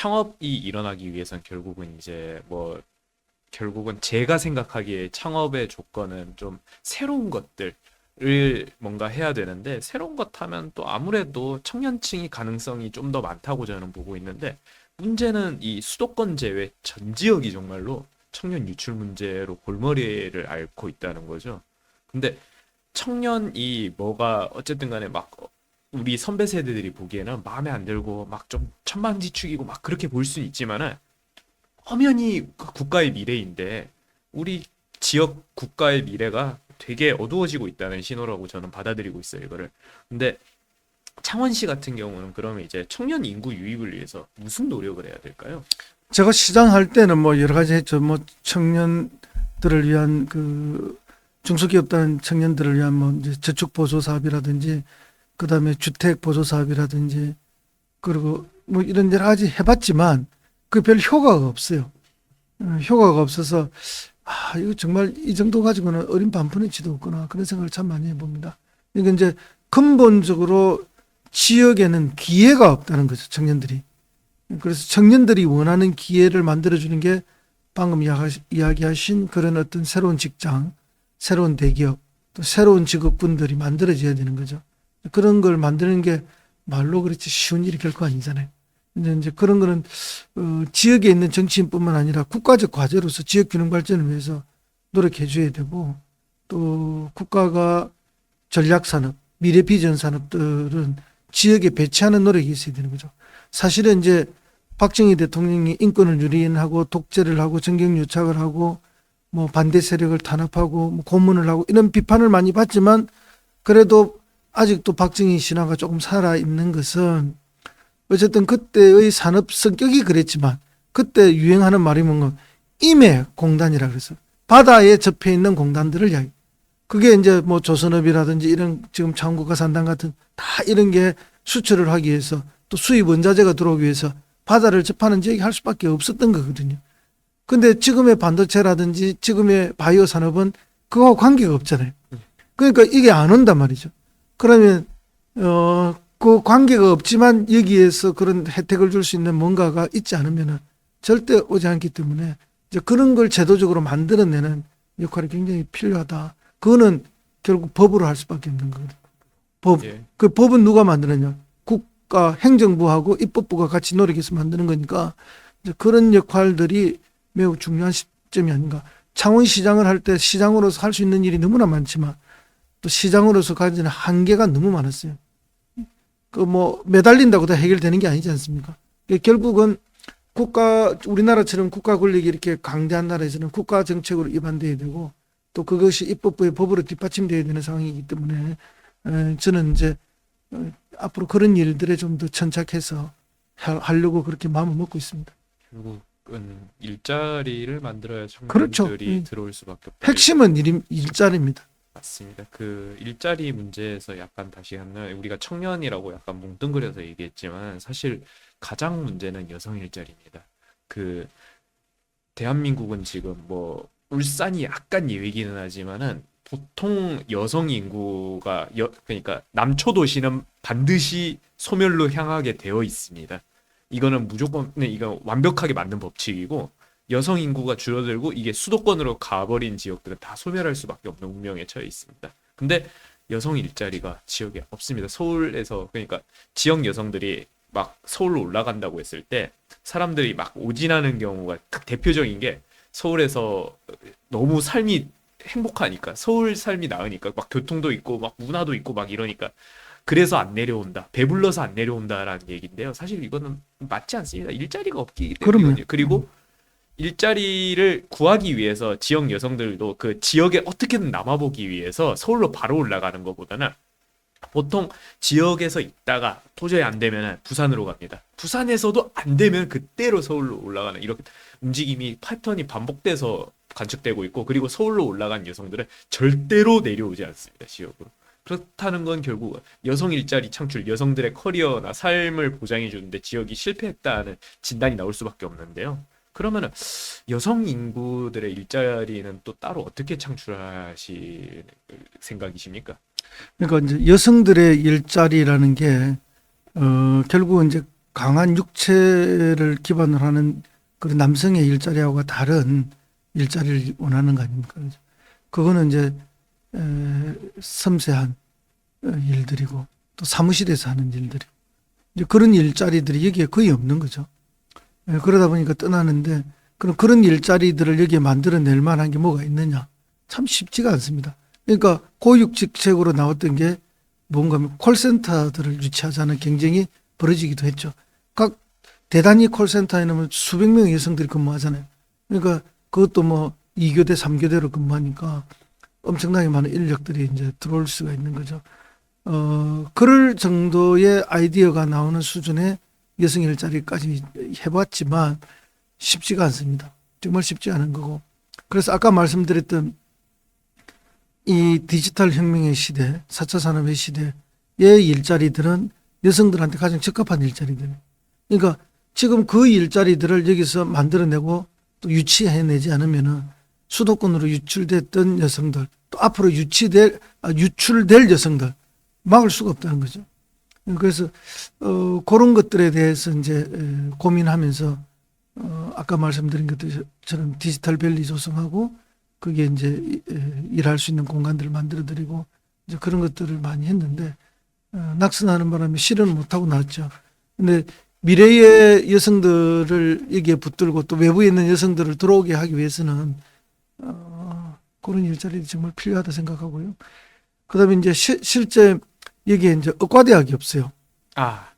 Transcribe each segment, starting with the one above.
창업이 일어나기 위해선 결국은 이제 뭐 결국은 제가 생각하기에 창업의 조건은 좀 새로운 것들을 뭔가 해야 되는데 새로운 것 하면 또 아무래도 청년층이 가능성이 좀 더 많다고 저는 보고 있는데 문제는 이 수도권 제외 전 지역이 정말로 청년 유출 문제로 골머리를 앓고 있다는 거죠. 근데 청년이 뭐가 어쨌든 간에 막 우리 선배 세대들이 보기에는 마음에 안 들고 막 좀 천방지축이고 막 그렇게 볼 수는 있지만은 엄연히 그 국가의 미래인데 우리 지역 국가의 미래가 되게 어두워지고 있다는 신호라고 저는 받아들이고 있어요, 이거를. 근데 창원시 같은 경우는 그러면 이제 청년 인구 유입을 위해서 무슨 노력을 해야 될까요? 제가 시장할 때는 뭐 여러 가지 했죠. 뭐 청년들을 위한 그 중소기업단 청년들을 위한 뭐 이제 저축 보조 사업이라든지 그다음에 주택 보조 사업이라든지 그리고 뭐 이런 여러 가지 해봤지만 그 별 효과가 없어요. 효과가 없어서 이거 정말 이 정도 가지고는 어린 반푼의 지도 없구나 그런 생각을 참 많이 해봅니다. 이게 이제 근본적으로 지역에는 기회가 없다는 거죠, 청년들이. 그래서 청년들이 원하는 기회를 만들어주는 게 방금 이야기하신 그런 어떤 새로운 직장, 새로운 대기업, 또 새로운 직업군들이 만들어져야 되는 거죠. 그런 걸 만드는 게 말로 그렇지 쉬운 일이 결코 아니잖아요. 근데 이제 그런 거는 지역에 있는 정치인뿐만 아니라 국가적 과제로서 지역 균형 발전을 위해서 노력해 줘야 되고 또 국가가 전략 산업, 미래 비전 산업들은 지역에 배치하는 노력이 있어야 되는 거죠. 사실은 이제 박정희 대통령이 인권을 유린하고 독재를 하고 정경유착을 하고 뭐 반대 세력을 탄압하고 뭐 고문을 하고 이런 비판을 많이 받지만 그래도 아직도 박정희 신화가 조금 살아 있는 것은 어쨌든 그때의 산업 성격이 그랬지만 그때 유행하는 말이 뭔가 임해 공단이라 그래서 바다에 접해 있는 공단들을 이야기. 그게 이제 뭐 조선업이라든지 이런 지금 창국가산단 같은 다 이런 게 수출을 하기 위해서 또 수입 원자재가 들어오기 위해서 바다를 접하는 지역이 할 수밖에 없었던 거거든요. 근데 지금의 반도체라든지 지금의 바이오 산업은 그거와 관계가 없잖아요. 그러니까 이게 안 온단 말이죠. 그러면 그 관계가 없지만 여기에서 그런 혜택을 줄 수 있는 뭔가가 있지 않으면은 절대 오지 않기 때문에 이제 그런 걸 제도적으로 만들어내는 역할이 굉장히 필요하다. 그거는 결국 법으로 할 수밖에 없는 거거든요. 법. 예. 그 법은 누가 만드느냐? 국가 행정부하고 입법부가 같이 노력해서 만드는 거니까 이제 그런 역할들이 매우 중요한 시점이 아닌가. 창원시장을 할 때 시장으로서 할 수 있는 일이 너무나 많지만 또 시장으로서 가지는 한계가 너무 많았어요. 그 뭐 매달린다고 다 해결되는 게 아니지 않습니까? 결국은 우리나라처럼 국가 권력이 이렇게 강대한 나라에서는 국가 정책으로 입안돼야 되고 또 그것이 입법부의 법으로 뒷받침돼야 되는 상황이기 때문에 저는 이제 앞으로 그런 일들에 좀 더 천착해서 하려고 그렇게 마음을 먹고 있습니다. 결국은 일자리를 만들어야 그렇죠. 청년들이 들어올 수밖에 없다. 핵심은 일자리입니다. 맞습니다. 그 일자리 문제에서 약간 다시 하면 우리가 청년이라고 약간 뭉뚱그려서 얘기했지만 사실 가장 문제는 여성 일자리입니다. 그 대한민국은 지금 뭐 울산이 약간 예외기는 하지만은 보통 여성 인구가 그러니까 남초 도시는 반드시 소멸로 향하게 되어 있습니다. 이거는 무조건 이거 완벽하게 맞는 법칙이고 여성 인구가 줄어들고 이게 수도권으로 가버린 지역들은 다 소멸할 수밖에 없는 운명에 처해 있습니다. 근데 여성 일자리가 지역에 없습니다. 서울에서 그러니까 지역 여성들이 막 서울로 올라간다고 했을 때 사람들이 막 오진하는 경우가 대표적인 게 서울에서 너무 삶이 행복하니까 서울 삶이 나으니까 막 교통도 있고 막 문화도 있고 막 이러니까 그래서 안 내려온다. 배불러서 안 내려온다라는 얘기인데요. 사실 이거는 맞지 않습니다. 일자리가 없기 그럼요. 때문이거든요. 그리고 일자리를 구하기 위해서 지역 여성들도 그 지역에 어떻게든 남아보기 위해서 서울로 바로 올라가는 것보다는 보통 지역에서 있다가 도저히 안 되면 부산으로 갑니다. 부산에서도 안 되면 그때로 서울로 올라가는 이렇게 움직임이 패턴이 반복돼서 관측되고 있고 그리고 서울로 올라간 여성들은 절대로 내려오지 않습니다. 지역으로. 그렇다는 건 결국 여성 일자리 창출, 여성들의 커리어나 삶을 보장해 주는데 지역이 실패했다는 진단이 나올 수밖에 없는데요. 그러면은 여성 인구들의 일자리는 또 따로 어떻게 창출하실 생각이십니까? 그러니까 이제 여성들의 일자리라는 게 결국은 이제 강한 육체를 기반으로 하는 그런 남성의 일자리하고 다른 일자리를 원하는 거 아닙니까? 그죠? 그거는 이제 섬세한 일들이고 또 사무실에서 하는 일들이고 이제 그런 일자리들이 여기에 거의 없는 거죠. 그러다 보니까 떠나는데 그럼 그런 일자리들을 여기에 만들어낼 만한 게 뭐가 있느냐? 참 쉽지가 않습니다. 그러니까 고육직책으로 나왔던 게 뭔가 하면 콜센터들을 유치하자는 경쟁이 벌어지기도 했죠. 각 대단히 콜센터에는 수백 명의 여성들이 근무하잖아요. 그러니까 그것도 뭐 2교대, 3교대로 근무하니까 엄청나게 많은 인력들이 이제 들어올 수가 있는 거죠. 그럴 정도의 아이디어가 나오는 수준의 여성 일자리까지 해봤지만 쉽지가 않습니다. 정말 쉽지 않은 거고. 그래서 아까 말씀드렸던 이 디지털 혁명의 시대, 4차 산업의 시대의 일자리들은 여성들한테 가장 적합한 일자리들. 그러니까 지금 그 일자리들을 여기서 만들어내고 또 유치해내지 않으면은 수도권으로 유출됐던 여성들, 또 앞으로 유출될 여성들 막을 수가 없다는 거죠. 그래서 그런 것들에 대해서 이제 고민하면서 아까 말씀드린 것처럼 디지털 밸리 조성하고 그게 이제 일할 수 있는 공간들을 만들어드리고 이제 그런 것들을 많이 했는데 낙선하는 바람에 실현을 못하고 나왔죠. 근데 미래의 여성들을 여기에 붙들고 또 외부에 있는 여성들을 들어오게 하기 위해서는 그런 일자리들이 정말 필요하다 생각하고요. 그다음에 이제 실제 여기에 이제 의과대학이 없어요. 아,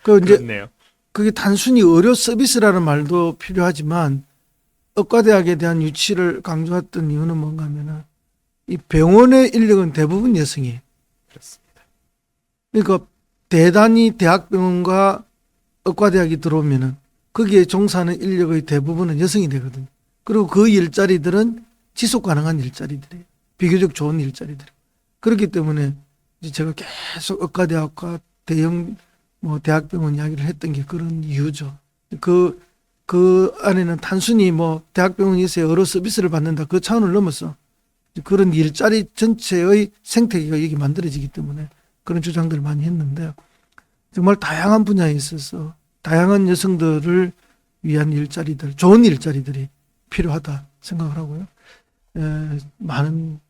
그 이제 그렇네요. 그게 단순히 의료 서비스라는 말도 필요하지만 의과대학에 대한 유치를 강조했던 이유는 뭔가 하면은 이 병원의 인력은 대부분 여성이에요. 그렇습니다. 그러니까 대단히 대학병원과 의과대학이 들어오면은 거기에 종사하는 인력의 대부분은 여성이 되거든요. 그리고 그 일자리들은 지속 가능한 일자리들이에요. 비교적 좋은 일자리들. 그렇기 때문에 이제 제가 계속 의과대학과 대형 뭐 대학병원 이야기를 했던 게 그런 이유죠. 그 안에는 단순히 뭐 대학병원에서 여러 서비스를 받는다 그 차원을 넘어서 그런 일자리 전체의 생태계가 여기 만들어지기 때문에 그런 주장들을 많이 했는데 정말 다양한 분야에 있어서 다양한 여성들을 위한 일자리들, 좋은 일자리들이 필요하다 생각을 하고요. 많은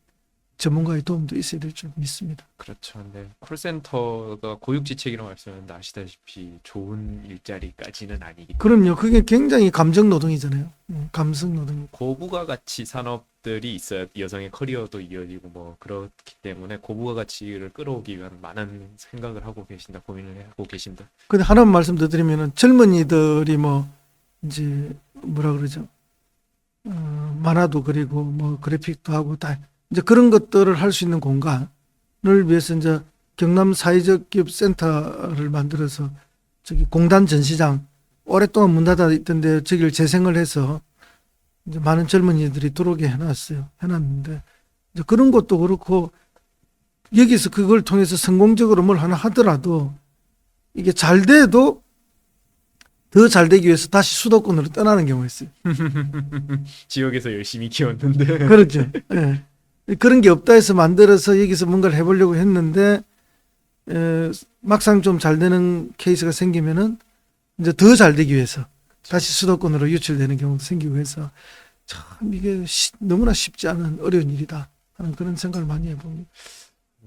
전문가의 도움도 있어야 될 줄 믿습니다. 그렇죠. 근데 콜센터가 고육지책이라고 말씀하셨는데 아시다시피 좋은 일자리까지는 아니기 때문에 그럼요. 그게 굉장히 감정 노동이잖아요. 감성 노동. 고부가 가치 산업들이 있어야 여성의 커리어도 이어지고 뭐 그렇기 때문에 고부가 가치를 끌어오기 위한 많은 생각을 하고 계신다, 고민을 하고 계신다. 근데 하나만 말씀 더 드리면은 젊은이들이 뭐 이제 뭐라 그러죠? 만화도 그리고 뭐 그래픽도 하고 다 이제 그런 것들을 할 수 있는 공간을 위해서 이제 경남 사회적 기업 센터를 만들어서 저기 공단 전시장 오랫동안 문 닫아 있던데 저기를 재생을 해서 이제 많은 젊은이들이 들어오게 해놨는데 이제 그런 것도 그렇고 여기서 그걸 통해서 성공적으로 뭘 하나 하더라도 이게 잘 돼도 더 잘 되기 위해서 다시 수도권으로 떠나는 경우가 있어요. 지역에서 열심히 키웠는데 그렇죠. 예. 그런 게 없다 해서 만들어서 여기서 뭔가를 해보려고 했는데 막상 좀 잘 되는 케이스가 생기면은 이제 더 잘 되기 위해서 다시 수도권으로 유출되는 경우도 생기고 해서 참 이게 너무나 쉽지 않은 어려운 일이다 하는 그런 생각을 많이 해봅니다.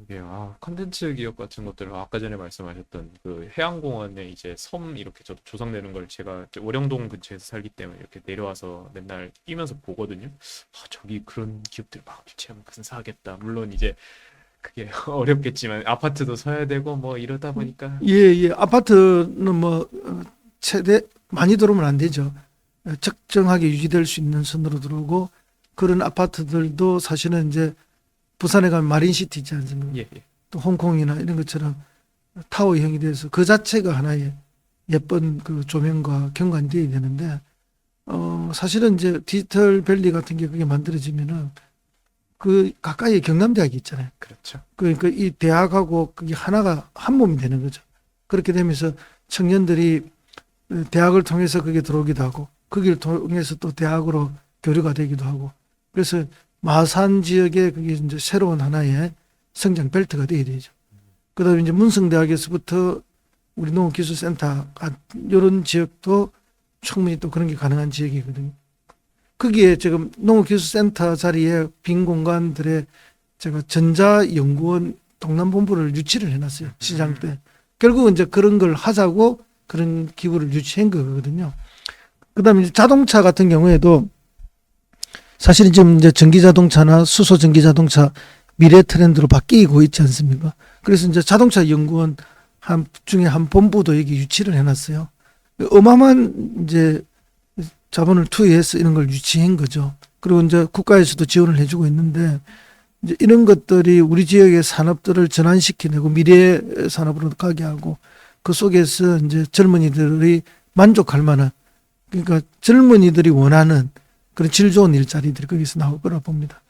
이게 컨텐츠 기업 같은 것들 아까 전에 말씀하셨던 그 해양공원에 이제 섬 이렇게 조성되는 걸 제가 월영동 근처에서 살기 때문에 이렇게 내려와서 맨날 뛰면서 보거든요. 저기 그런 기업들 막 유치하면 근사하겠다. 물론 이제 그게 어렵겠지만 아파트도 서야 되고 뭐 이러다 보니까 예. 아파트는 뭐 최대 많이 들어오면 안 되죠. 적정하게 유지될 수 있는 선으로 들어오고 그런 아파트들도 사실은 이제 부산에 가면 마린시티 있지 않습니까? 예. 또 홍콩이나 이런 것처럼 타워형이 돼서 그 자체가 하나의 예쁜 그 조명과 경관이 되어야 되는데 사실은 이제 디지털 밸리 같은 게 그게 만들어지면은 그 가까이에 경남대학이 있잖아요. 그렇죠. 그러니까 이 대학하고 그게 하나가 한 몸이 되는 거죠. 그렇게 되면서 청년들이 대학을 통해서 그게 들어오기도 하고 거기를 통해서 또 대학으로 교류가 되기도 하고 그래서 마산 지역에 그게 이제 새로운 하나의 성장 벨트가 되어야 되죠. 그다음에 이제 문성대학에서부터 우리 농업기술센터 이런 지역도 충분히 또 그런 게 가능한 지역이거든요. 거기에 지금 농업기술센터 자리에 빈 공간들에 제가 전자연구원 동남본부를 유치를 해놨어요. 시장 때. 결국은 이제 그런 걸 하자고 그런 기구를 유치한 거거든요. 그다음에 이제 자동차 같은 경우에도 사실은 지금 이제 전기자동차나 수소 전기자동차 미래 트렌드로 바뀌고 있지 않습니까? 그래서 이제 자동차 연구원 중에 한 본부도 여기 유치를 해놨어요. 어마어마한 이제 자본을 투여해서 이런 걸 유치한 거죠. 그리고 이제 국가에서도 지원을 해주고 있는데 이제 이런 것들이 우리 지역의 산업들을 전환시키고 미래 산업으로 가게 하고 그 속에서 이제 젊은이들이 만족할 만한 그러니까 젊은이들이 원하는 그런 질 좋은 일자리들이 거기서 나올 거라 봅니다.